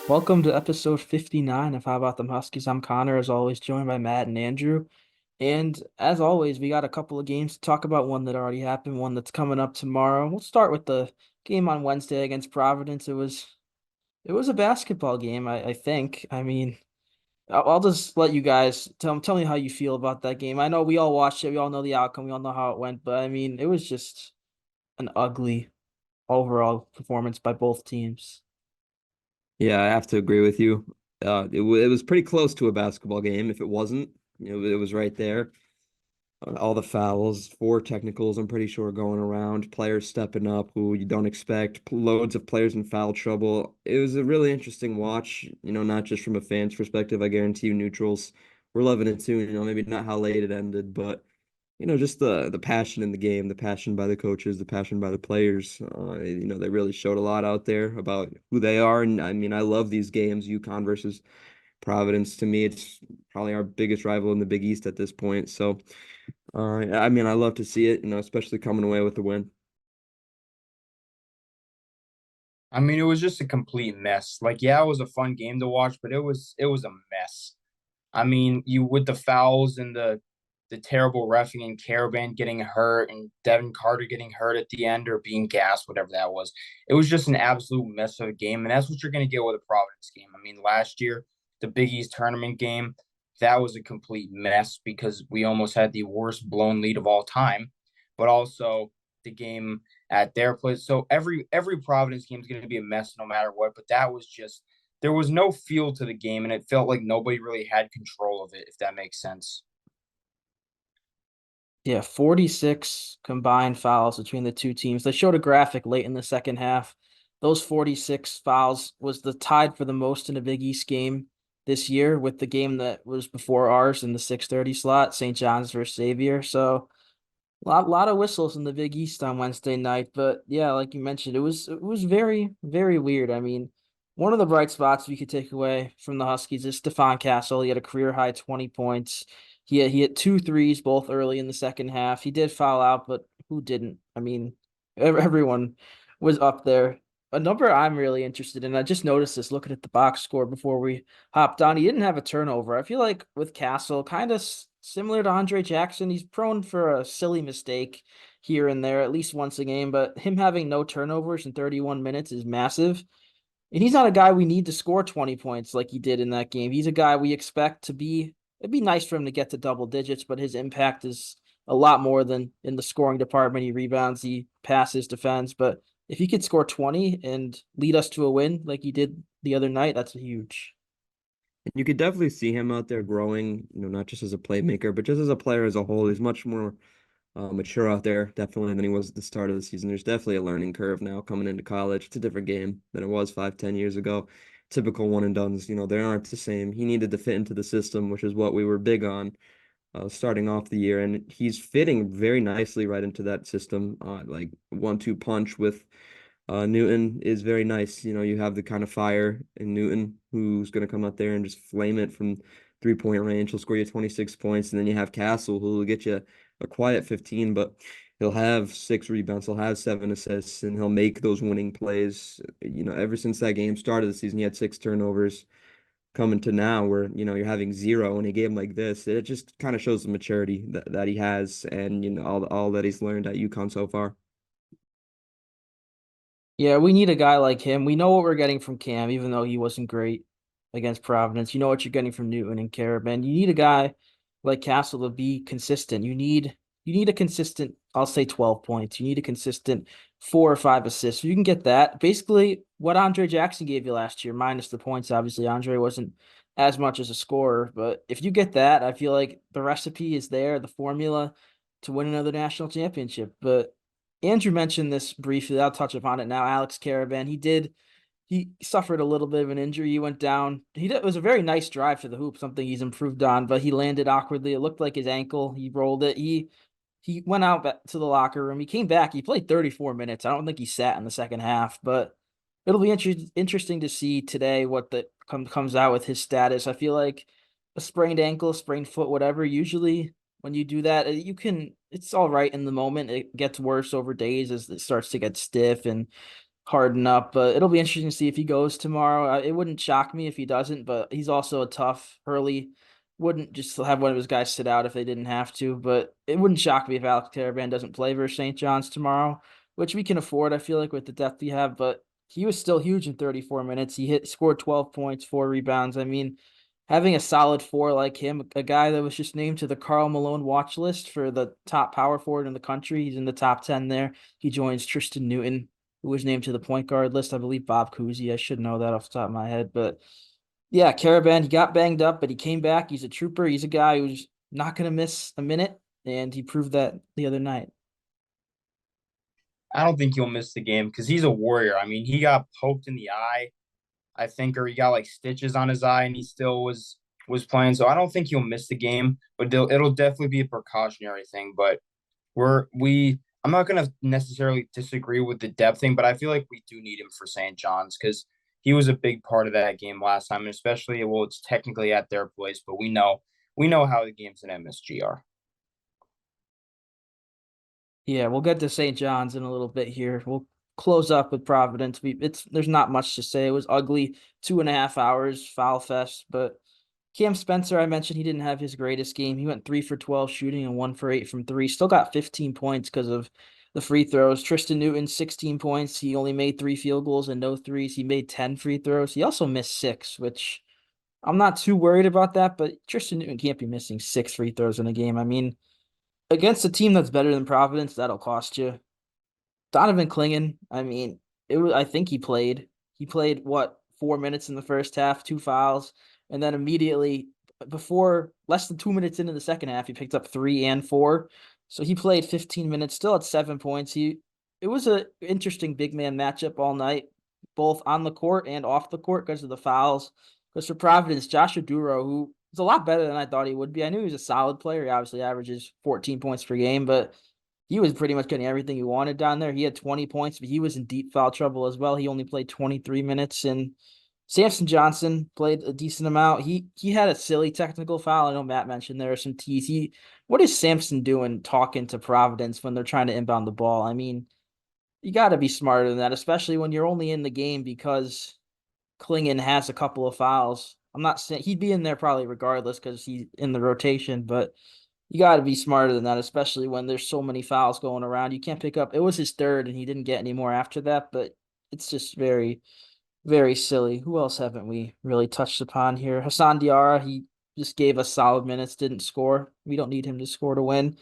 Welcome to episode 59 of How About Them Huskies. I'm Connor, as always, joined by Matt and Andrew. And as always, we got a couple of games to talk about, one that already happened, one that's coming up tomorrow. We'll start with the game on Wednesday against Providence. It was a basketball game, I think. I mean, I'll just let you guys tell me how you feel about that game. I know we all watched it, we all know the outcome, we all know how it went, but I mean, it was just an ugly overall performance by both teams. Yeah, I have to agree with you. It was pretty close to a basketball game. If it wasn't, it was right there. All the fouls, four technicals, I'm pretty sure going around. Players stepping up who you don't expect. Loads of players in foul trouble. It was a really interesting watch. Not just from a fan's perspective. I guarantee you, neutrals were loving it too. Maybe not how late it ended, but just the passion in the game, the passion by the coaches, the passion by the players. They really showed a lot out there about who they are. And I mean, I love these games. UConn versus Providence. To me, it's probably our biggest rival in the Big East at this point. So, I mean, I love to see it. Especially coming away with the win. I mean, it was just a complete mess. Like, yeah, it was a fun game to watch, but it was a mess. I mean, you with the fouls and the terrible refing and Caravan getting hurt and Devin Carter getting hurt at the end or being gassed, whatever that was. It was just an absolute mess of a game, and that's what you're going to get with a Providence game. I mean, last year the Big East tournament game, that was a complete mess because we almost had the worst blown lead of all time, but also the game at their place. So every Providence game is going to be a mess no matter what. But that was just there was no feel to the game, and it felt like nobody really had control of it, if that makes sense. Yeah, 46 combined fouls between the two teams. They showed a graphic late in the second half. Those 46 fouls was the tied for the most in a Big East game this year with the game that was before ours in the 6:30 slot, St. John's versus Xavier. So lot of whistles in the Big East on Wednesday night. But yeah, like you mentioned, it was very, very weird. I mean, one of the bright spots we could take away from the Huskies is Stephon Castle. He had a career high 20 points. He hit two threes both early in the second half. He did foul out, but who didn't? I mean, everyone was up there. A number I'm really interested in. I just noticed this looking at the box score before we hopped on. He didn't have a turnover. I feel like with Castle, kind of similar to Andre Jackson, he's prone for a silly mistake here and there, at least once a game. But him having no turnovers in 31 minutes is massive. And he's not a guy we need to score 20 points like he did in that game. He's a guy we expect to be. It'd be nice for him to get to double digits, but his impact is a lot more than in the scoring department. He rebounds, he passes, defends. But if he could score 20 and lead us to a win like he did the other night, that's huge. You could definitely see him out there growing. Not just as a playmaker, but just as a player as a whole. He's much more mature out there, definitely, than he was at the start of the season. There's definitely a learning curve now coming into college. It's a different game than it was 5, 10 years ago. Typical one and dones, they aren't the same. He needed to fit into the system, which is what we were big on starting off the year, and he's fitting very nicely right into that system. Like 1-2 punch with Newton is very nice. You have the kind of fire in Newton who's going to come out there and just flame it from 3-point range. He'll score you 26 points. And then you have Castle who will get you a quiet 15, but he'll have 6 rebounds, he'll have 7 assists, and he'll make those winning plays. Ever since that game started the season, he had 6 turnovers. Coming to now where, you're having zero in a game like this, it just kind of shows the maturity that he has and, all that he's learned at UConn so far. Yeah, we need a guy like him. We know what we're getting from Cam, even though he wasn't great against Providence. You know what you're getting from Newton and Caravan. You need a guy like Castle to be consistent. You need a consistent, I'll say 12 points. You need a consistent 4 or 5 assists. You can get that. Basically, what Andre Jackson gave you last year, minus the points. Obviously, Andre wasn't as much as a scorer, but if you get that, I feel like the recipe is there, the formula to win another national championship. But Andrew mentioned this briefly. I'll touch upon it now. Alex Caravan, he suffered a little bit of an injury. He went down. It was a very nice drive to the hoop, something he's improved on, but he landed awkwardly. It looked like his ankle. He rolled it. He went out back to the locker room. He came back. He played 34 minutes. I don't think he sat in the second half, but it'll be interesting to see today what comes out with his status. I feel like a sprained ankle, sprained foot, whatever. Usually when you do that, it's all right in the moment. It gets worse over days as it starts to get stiff and harden up. But it'll be interesting to see if he goes tomorrow. It wouldn't shock me if he doesn't, but he's also a tough Hurley. Wouldn't just have one of his guys sit out if they didn't have to. But it wouldn't shock me if Alex Caravan doesn't play versus St. John's tomorrow, which we can afford, I feel like, with the depth we have. But he was still huge in 34 minutes. Scored 12 points, 4 rebounds. I mean, having a solid four like him, a guy that was just named to the Karl Malone watch list for the top power forward in the country. He's in the top 10 there. He joins Tristan Newton, who was named to the point guard list. I believe Bob Cousy. I should know that off the top of my head. But yeah, Caravan, he got banged up, but he came back. He's a trooper. He's a guy who's not going to miss a minute. And he proved that the other night. I don't think he'll miss the game because he's a warrior. I mean, he got poked in the eye, I think, or he got like stitches on his eye, and he still was playing. So I don't think he'll miss the game, but it'll definitely be a precautionary thing. But I'm not gonna necessarily disagree with the depth thing, but I feel like we do need him for St. John's because he was a big part of that game last time, and especially it's technically at their place, but we know how the games in MSG are. Yeah, we'll get to St. John's in a little bit here. We'll close up with Providence. There's not much to say. It was ugly, 2.5 hours, foul fest. But Cam Spencer, I mentioned he didn't have his greatest game. He went 3 for 12 shooting and 1 for 8 from three. Still got 15 points because of the free throws. Tristan Newton, 16 points. He only made 3 field goals and no threes. He made 10 free throws. He also missed six, which I'm not too worried about that. But Tristan Newton can't be missing 6 free throws in a game. I mean, against a team that's better than Providence, that'll cost you. Donovan Clingan, I mean, it was. I think he played. He played what 4 minutes in the first half, 2 fouls, and then immediately before less than 2 minutes into the second half, he picked up 3 and 4. So he played 15 minutes, still at 7 points. It was a interesting big man matchup all night, both on the court and off the court because of the fouls. Because for Providence, Joshua Duro, who is a lot better than I thought he would be. I knew he was a solid player. He obviously averages 14 points per game, but he was pretty much getting everything he wanted down there. He had 20 points, but he was in deep foul trouble as well. He only played 23 minutes, and Samson Johnson played a decent amount. He had a silly technical foul. I know Matt mentioned there are some T's. What is Samson doing talking to Providence when they're trying to inbound the ball? I mean, you got to be smarter than that, especially when you're only in the game because Clingan has a couple of fouls. I'm not saying he'd be in there probably regardless because he's in the rotation, but you got to be smarter than that, especially when there's so many fouls going around. You can't pick up. It was his third, and he didn't get any more after that. But it's just very, very silly. Who else haven't we really touched upon here? Hassan Diarra, he just gave us solid minutes, didn't score. We don't need him to score to win.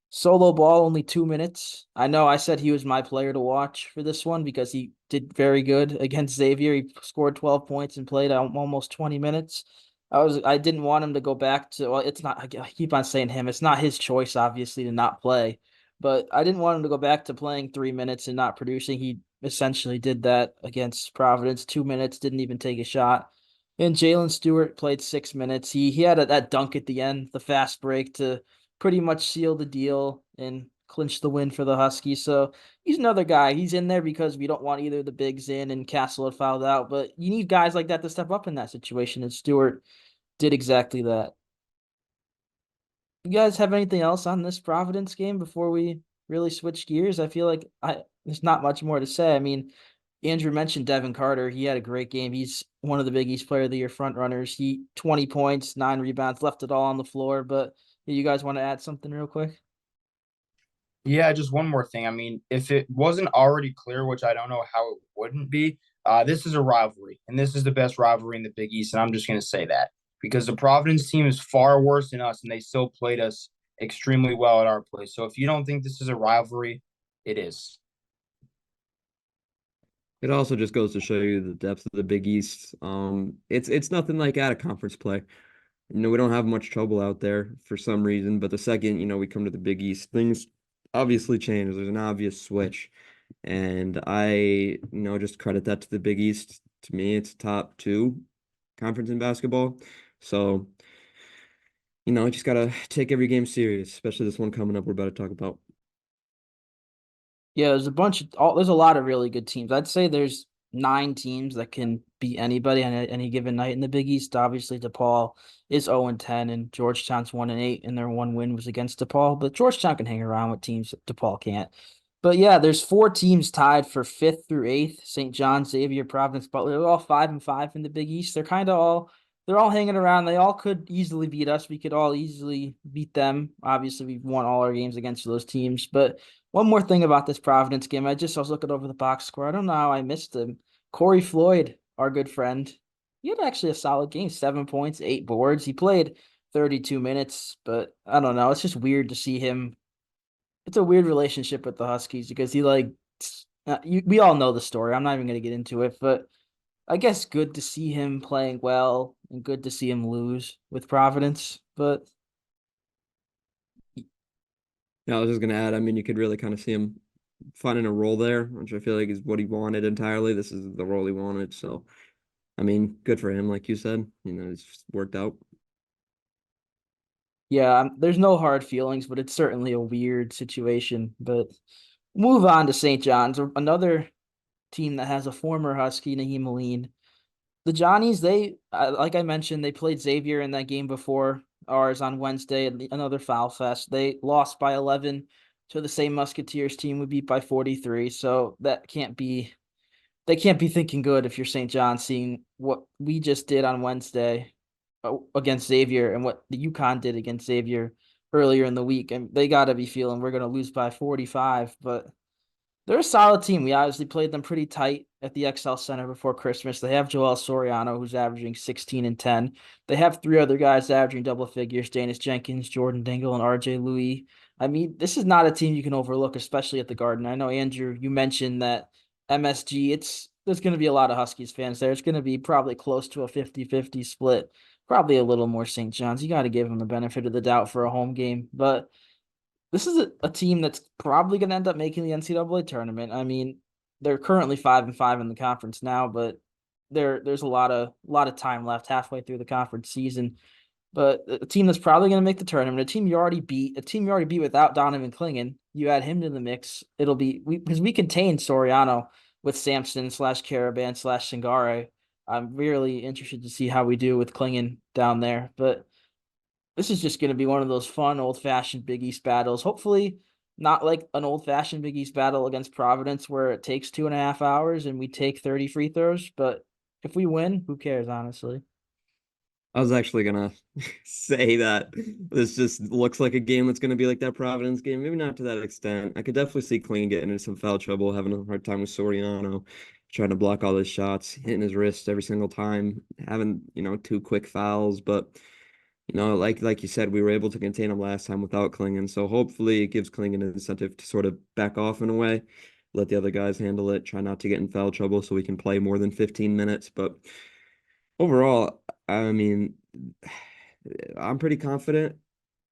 Solo ball, only 2 minutes. I know I said he was my player to watch for this one because he did very good against Xavier. He scored 12 points and played almost 20 minutes. I didn't want him to go back to, well, it's not, I keep on saying him. It's not his choice, obviously, to not play, but I didn't want him to go back to playing 3 minutes and not producing. He essentially did that against Providence. 2 minutes, didn't even take a shot. And Jalen Stewart played 6 minutes. He had that dunk at the end, the fast break to pretty much seal the deal and clinch the win for the Huskies. So he's another guy. He's in there because we don't want either of the bigs in and Castle had fouled out, but you need guys like that to step up in that situation. And Stewart did exactly that. You guys have anything else on this Providence game before we really switch gears? I feel like there's not much more to say. I mean, Andrew mentioned Devin Carter. He had a great game. He's one of the Big East Player of the Year front runners. He 20 points, 9 rebounds, left it all on the floor. But you guys want to add something real quick? Yeah, just one more thing. I mean, if it wasn't already clear, which I don't know how it wouldn't be, this is a rivalry, and this is the best rivalry in the Big East, and I'm just going to say that because the Providence team is far worse than us, and they still played us extremely well at our place. So if you don't think this is a rivalry, it is. It also just goes to show you the depth of the Big East. It's nothing like out of conference play. We don't have much trouble out there for some reason, but the second, we come to the Big East, things obviously change. There's an obvious switch. And just credit that to the Big East. To me, it's top two conference in basketball. So, I just gotta take every game serious, especially this one coming up we're about to talk about. Yeah, there's a lot of really good teams. I'd say there's 9 teams that can beat anybody on any given night in the Big East. Obviously, DePaul is 0-10 and Georgetown's 1-8, and their one win was against DePaul. But Georgetown can hang around with teams that DePaul can't. But yeah, there's four teams tied for fifth through eighth. St. John, Xavier, Providence, Butler. They're all 5-5 in the Big East. They're all hanging around. They all could easily beat us. We could all easily beat them. Obviously, we've won all our games against those teams. But one more thing about this Providence game, I was looking over the box score. I don't know how I missed him. Corey Floyd, our good friend, he had actually a solid game. 7 points, 8 boards. He played 32 minutes, but I don't know. It's just weird to see him. It's a weird relationship with the Huskies because we all know the story. I'm not even going to get into it, but I guess good to see him playing well and good to see him lose with Providence. But Yeah, I was just gonna add, I mean, you could really kind of see him finding a role there, which I feel like is what he wanted entirely. This is the role he wanted. So, I mean, good for him, like you said. It's just worked out. yeah, there's no hard feelings, but it's certainly a weird situation. But move on to St. John's, another team that has a former Husky, Naheem Aline. The Johnnies, like I mentioned, they played Xavier in that game before ours on Wednesday, another foul fest. They lost by 11 to the same Musketeers team. We beat by 43. So they can't be thinking good if you're St. John, seeing what we just did on Wednesday against Xavier and what the UConn did against Xavier earlier in the week. And they got to be feeling we're going to lose by 45, but they're a solid team. We obviously played them pretty tight at the XL Center before Christmas. They have Joel Soriano, who's averaging 16 and 10. They have three other guys averaging double figures: Danis Jenkins, Jordan Dingle, and RJ Louis. I mean, this is not a team you can overlook, especially at the Garden. I know, Andrew, you mentioned that MSG, there's going to be a lot of Huskies fans there. It's going to be probably close to a 50-50 split, probably a little more St. John's. You got to give them the benefit of the doubt for a home game, but this is a team that's probably going to end up making the NCAA tournament. I mean, they're currently 5-5 in the conference now, but there's a lot of time left halfway through the conference season. But a team that's probably going to make the tournament, a team you already beat without Donovan Clingan. You add him to the mix, it'll be because we contained Soriano with Sampson slash Caravan slash Singare. I'm really interested to see how we do with Clingan down there, but this is just going to be one of those fun old-fashioned Big East battles. Hopefully, not like an old-fashioned Big East battle against Providence where it takes 2.5 hours and we take 30 free throws. But if we win, who cares, honestly? I was actually gonna say that this just looks like a game that's gonna be like that Providence game. Maybe not to that extent. I could definitely see Clean getting into some foul trouble, having a hard time with Soriano, trying to block all his shots, hitting his wrist every single time, having, two quick fouls. But, like you said, we were able to contain him last time without Klingon. So hopefully it gives Klingon an incentive to sort of back off in a way, let the other guys handle it, try not to get in foul trouble so we can play more than 15 minutes. But overall, I mean, I'm pretty confident.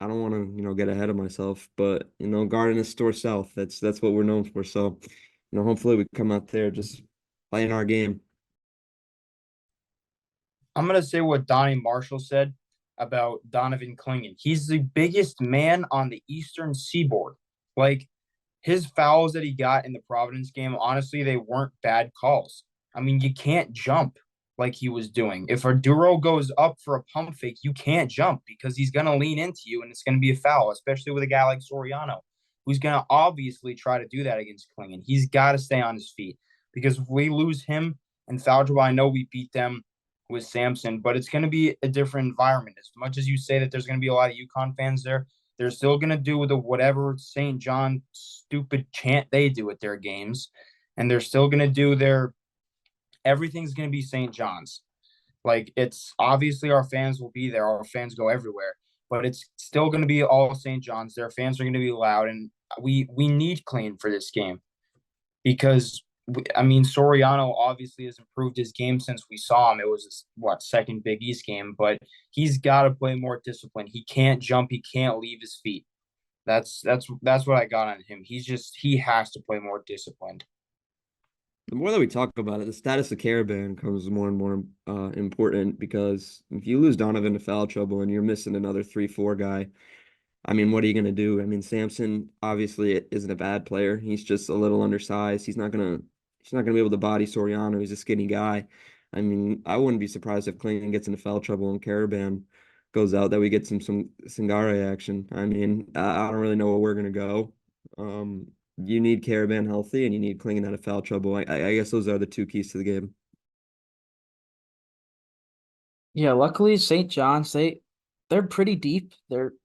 I don't want to, get ahead of myself, but Garden is Storrs South. That's what we're known for. So, hopefully we come out there just playing our game. I'm gonna say what Donnie Marshall said about Donovan Clingan. He's the biggest man on the Eastern Seaboard. Like his fouls that he got in the Providence game, honestly, they weren't bad calls. I mean, you can't jump like he was doing. If Arduro goes up for a pump fake, you can't jump because he's gonna lean into you and it's gonna be a foul, especially with a guy like Soriano, who's gonna obviously try to do that against Clingan. He's got to stay on his feet because if we lose him and foul trouble, I know we beat them with Samson, but it's going to be a different environment. As much as you say that there's going to be a lot of UConn fans there, they're still going to do the whatever St. John stupid chant they do at their games, and they're still going to do their everything's going to be St. John's. Like it's obviously our fans will be there. Our fans go everywhere, but it's still going to be all St. John's. Their fans are going to be loud, and we need clean for this game because I mean, Soriano obviously has improved his game since we saw him. It was his, second Big East game, but he's got to play more discipline. He can't jump. He can't leave his feet. That's what I got on him. He has to play more disciplined. The more that we talk about it, the status of Caravan becomes more and more important because if you lose Donovan to foul trouble and you're missing another 3-4 guy, I mean, what are you going to do? I mean, Sampson obviously isn't a bad player. He's just a little undersized. He's not gonna be able to body Soriano. He's a skinny guy. I mean, I wouldn't be surprised if Clinton gets into foul trouble and Caravan goes out, that we get some Singare action. I mean, I don't really know where we're gonna go. you need Caravan healthy and you need Klingon out of foul trouble. I guess those are the two keys to the game. Yeah, luckily St. John's, they're pretty deep.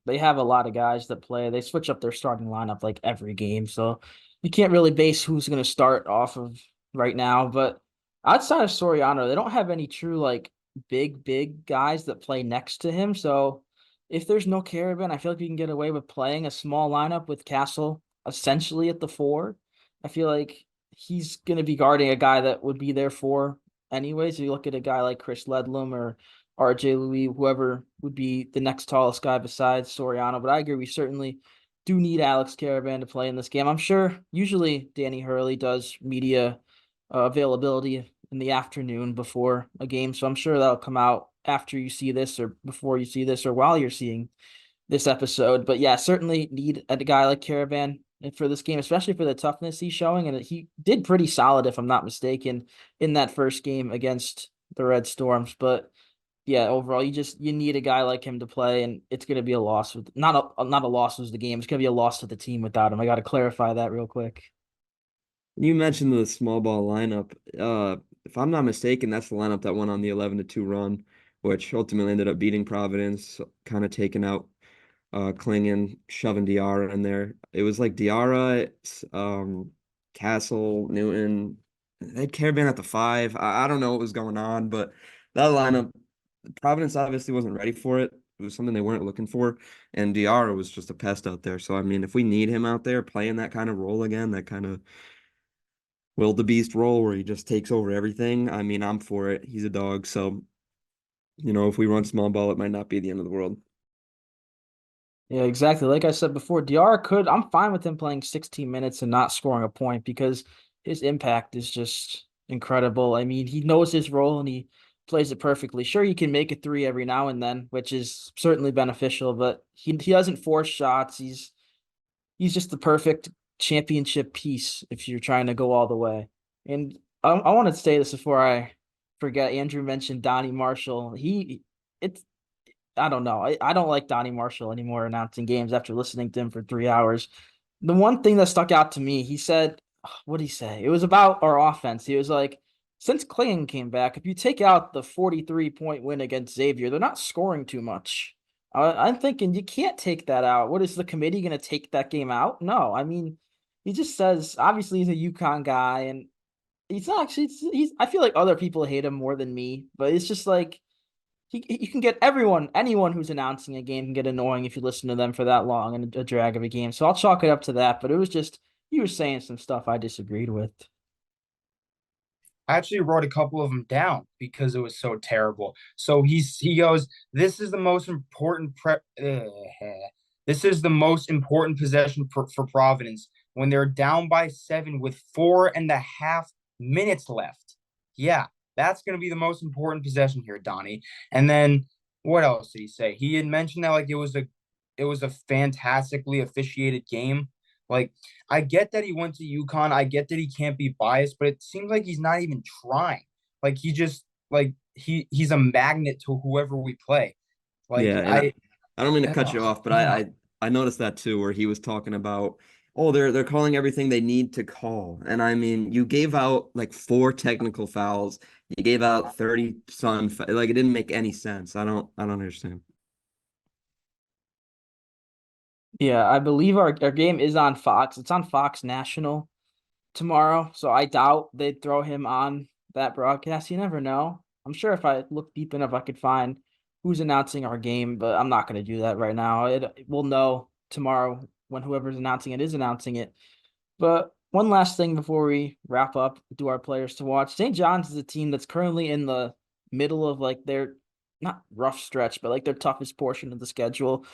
They have a lot of guys that play. They switch up their starting lineup like every game. So you can't really base who's gonna start off of right now. But outside of Soriano, they don't have any true like big guys that play next to him. So if there's no Caravan, I feel like we can get away with playing a small lineup with Castle essentially at the four. I feel like he's gonna be guarding a guy that would be there for anyways. If you look at a guy like Chris Ledlum or RJ Louis, whoever would be the next tallest guy besides Soriano. But I agree, we certainly do need Alex Caravan to play in this game. I'm sure usually Danny Hurley does media availability in the afternoon before a game. So I'm sure that'll come out after you see this or before you see this or while you're seeing this episode. But yeah, certainly need a guy like Caravan for this game, especially for the toughness he's showing. And he did pretty solid, if I'm not mistaken, in that first game against the Red Storms. But yeah, overall, you need a guy like him to play, and it's going to be a loss with not a loss was the game. It's going to be a loss to the team without him. I got to clarify that real quick. You mentioned the small ball lineup. If I'm not mistaken, that's the lineup that went on the 11-2 run, which ultimately ended up beating Providence, kind of taking out Klingon, shoving Diarra in there. It was like Diarra, Castle, Newton. They had Caravan at the five. I don't know what was going on, but that lineup, Providence obviously wasn't ready for it. It was something they weren't looking for, and Diarra was just a pest out there. So I mean, if we need him out there playing that kind of role again, that kind of wildebeest role where he just takes over everything, I mean, I'm for it. He's a dog, so if we run small ball, it might not be the end of the world. Yeah, exactly. Like I said before, I'm fine with him playing 16 minutes and not scoring a point because his impact is just incredible. I mean, he knows his role and he plays it perfectly. Sure, he can make a three every now and then, which is certainly beneficial, but he doesn't force shots. He's just the perfect championship piece if you're trying to go all the way. And I want to say this before I forget. Andrew mentioned Donnie Marshall. It's I don't know. I don't like Donnie Marshall anymore announcing games after listening to him for 3 hours. The one thing that stuck out to me, he said, what did he say? It was about our offense. He was like, since Clayton came back, if you take out the 43-point win against Xavier, they're not scoring too much. I'm thinking you can't take that out. What is the committee going to take that game out? No, I mean, he just says, obviously he's a UConn guy and he's not actually, I feel like other people hate him more than me, but it's just like, you can get anyone who's announcing a game can get annoying if you listen to them for that long and a drag of a game. So I'll chalk it up to that. But it was just he was saying some stuff I disagreed with. I actually wrote a couple of them down because it was so terrible. So he goes, "This is the most important this is the most important possession for Providence when they're down by 7 with 4.5 minutes left." Yeah, that's going to be the most important possession here, Donnie. And then what else did he say? He had mentioned that like it was a fantastically officiated game. Like, I get that he went to UConn. I get that he can't be biased, but it seems like he's not even trying. Like he just like he's a magnet to whoever we play. Like Yeah, and I don't mean to cut you ugh, off, but yeah. I noticed that too, where he was talking about, oh, they're calling everything they need to call. And I mean, you gave out like four technical fouls. You gave out 30 like it didn't make any sense. I don't understand. Yeah, I believe our game is on Fox. It's on Fox National tomorrow, so I doubt they'd throw him on that broadcast. You never know. I'm sure if I look deep enough, I could find who's announcing our game, but I'm not going to do that right now. We'll know tomorrow when whoever's announcing it is announcing it. But one last thing before we wrap up, do our players to watch. St. John's is a team that's currently in the middle of like their not rough stretch, but like their toughest portion of the schedule.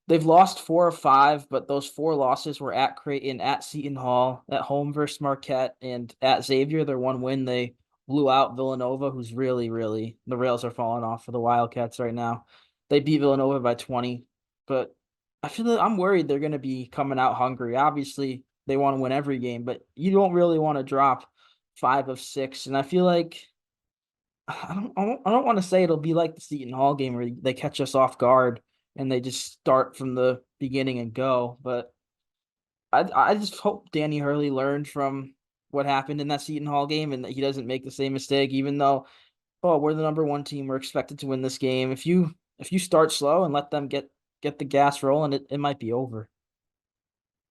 They've lost 4 or 5, but those 4 losses were at Creighton, at Seton Hall, at home versus Marquette, and at Xavier. Their one win, they blew out Villanova, who's really the rails are falling off for the Wildcats right now. They beat Villanova by 20, but I feel like I'm worried they're going to be coming out hungry. Obviously, they want to win every game, but you don't really want to drop 5 of 6. And I feel like I don't want to say it'll be like the Seton Hall game where they catch us off guard and they just start from the beginning and go. But I just hope Danny Hurley learned from what happened in that Seton Hall game and that he doesn't make the same mistake, even though, oh, we're the number one team, we're expected to win this game. If you start slow and let them get the gas rolling, it might be over.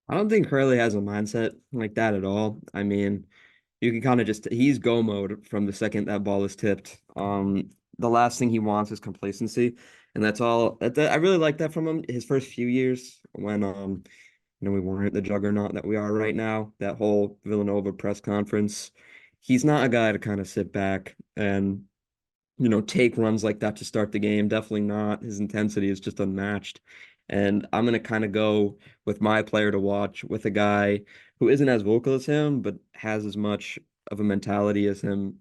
I don't think Hurley has a mindset like that at all. I mean, you can kind of just he's go mode from the second that ball is tipped. The last thing he wants is complacency, and that's all. I really like that from him. His first few years when we weren't the juggernaut that we are right now. That whole Villanova press conference, he's not a guy to kind of sit back and take runs like that to start the game. Definitely not. His intensity is just unmatched. And I'm going to kind of go with my player to watch with a guy who isn't as vocal as him, but has as much of a mentality as him,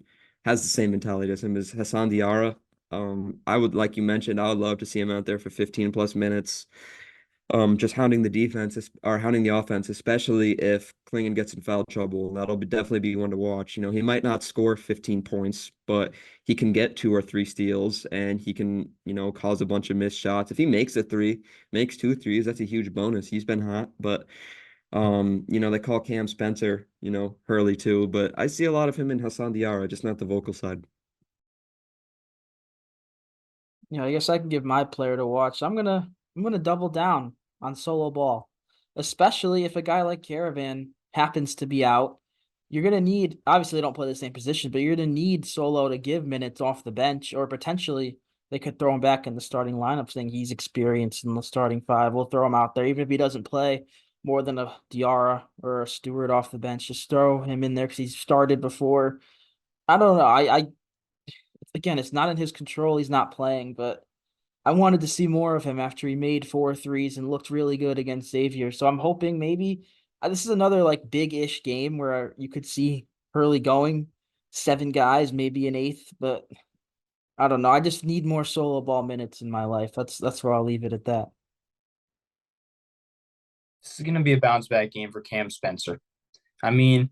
has the same mentality as him, is Hassan Diarra. I would, like you mentioned, I would love to see him out there for 15 plus minutes, just hounding the defense or hounding the offense, especially if Klingon gets in foul trouble. That'll definitely be one to watch. He might not score 15 points, but he can get 2 or 3 steals and he can, cause a bunch of missed shots. If he makes a three, makes 2 threes, that's a huge bonus. He's been hot, but they call Cam Spencer, Hurley too, but I see a lot of him in Hassan Diarra, just not the vocal side. I guess I can give my player to watch. I'm gonna double down on solo ball, especially if a guy like Caravan happens to be out. You're gonna need obviously they don't play the same position, but you're gonna need Solo to give minutes off the bench, or potentially they could throw him back in the starting lineup, saying he's experienced in the starting five. We'll throw him out there, even if he doesn't play more than a Diarra or a Stewart off the bench. Just throw him in there because he's started before. I don't know. I again, it's not in his control. He's not playing, but I wanted to see more of him after he made 4 threes and looked really good against Xavier. So I'm hoping maybe this is another like big-ish game where you could see Hurley going 7 guys, maybe an eighth, but I don't know. I just need more solo ball minutes in my life. That's where I'll leave it at that. This is going to be a bounce back game for Cam Spencer. I mean,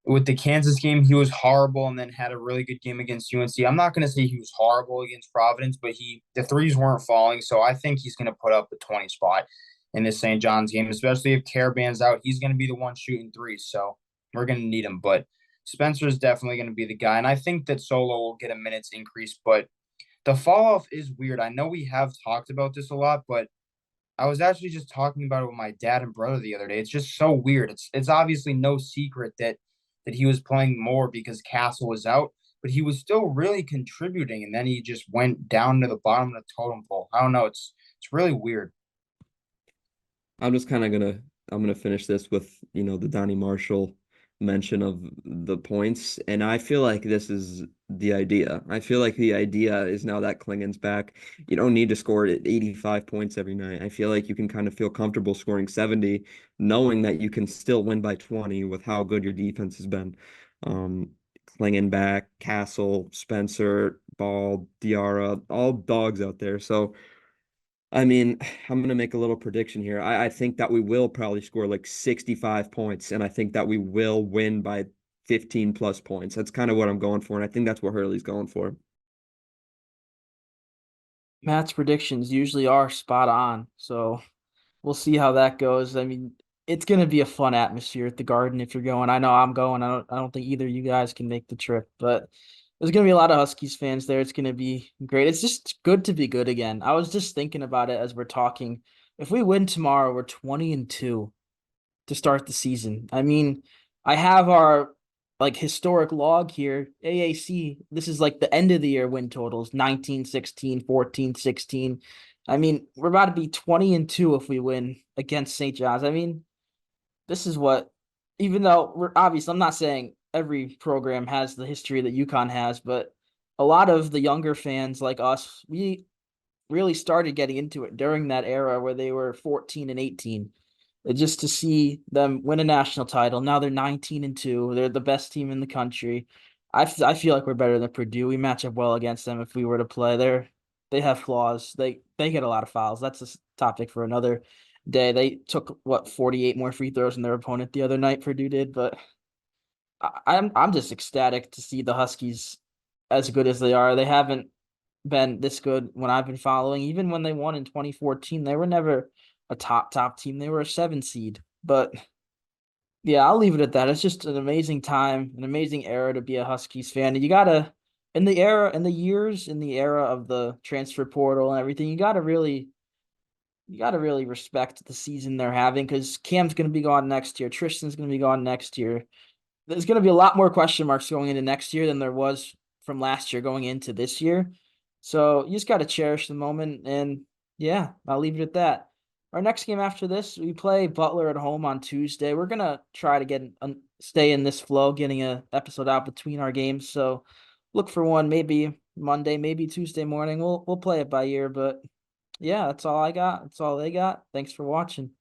with the Kansas game, he was horrible and then had a really good game against UNC. I'm not going to say he was horrible against Providence, but the threes weren't falling. So I think he's going to put up a 20 spot in this St. John's game, especially if Caravan's out. He's going to be the one shooting threes. So we're going to need him. But Spencer is definitely going to be the guy. And I think that Solo will get a minutes increase. But the fall off is weird. I know we have talked about this a lot, but I was actually just talking about it with my dad and brother the other day. It's just so weird. It's obviously no secret that he was playing more because Castle was out, but he was still really contributing, and then he just went down to the bottom of the totem pole. I don't know. It's really weird. I'm just kind of gonna finish this with, the Donnie Marshall mention of the points. And I feel like this is the idea. I feel like the idea is now that Klingon's back. You don't need to score 85 points every night. I feel like you can kind of feel comfortable scoring 70, knowing that you can still win by 20 with how good your defense has been. Um, Klingon back, Castle, Spencer, Ball, Diarra, all dogs out there. So I mean, I'm gonna make a little prediction here. I think that we will probably score like 65 points, and I think that we will win by 15 plus points. That's kind of what I'm going for, and I think that's what Hurley's going for. Matt's predictions usually are spot on, so we'll see how that goes. I mean, it's gonna be a fun atmosphere at the Garden if you're going. I know I'm going. I don't think either of you guys can make the trip, but there's gonna be a lot of Huskies fans there. It's gonna be great. It's just good to be good again. I was just thinking about it as we're talking. If we win tomorrow, we're 20-2 to start the season. I mean, I have our like historic log here. AAC, this is like the end of the year win totals, 19-16, 14-16. I mean, we're about to be 20-2 if we win against St. John's. I mean, this is what, even though we're obvious, I'm not saying every program has the history that UConn has, but a lot of the younger fans like us, we really started getting into it during that era where they were 14-18. Just to see them win a national title. Now they're 19-2. They're the best team in the country. I feel like we're better than Purdue. We match up well against them if we were to play. They have flaws. They get a lot of fouls. That's a topic for another day. They took 48 more free throws than their opponent the other night. Purdue did, but I'm just ecstatic to see the Huskies as good as they are. They haven't been this good when I've been following. Even when they won in 2014, they were never a top team. They were a 7 seed, but Yeah, I'll leave it at that. It's just an amazing time, an amazing era to be a Huskies fan. And you gotta, in the era, in the years, in the era of the transfer portal and everything, you gotta really respect the season they're having because Cam's gonna be gone next year. Tristan's gonna be gone next year. There's gonna be a lot more question marks going into next year than there was from last year going into this year. So you just gotta cherish the moment. And yeah, I'll leave it at that. Our next game after this, we play Butler at home on Tuesday. We're gonna try to stay in this flow, getting a episode out between our games. So look for one, maybe Monday, maybe Tuesday morning. We'll play it by ear, but yeah, that's all I got. That's all they got. Thanks for watching.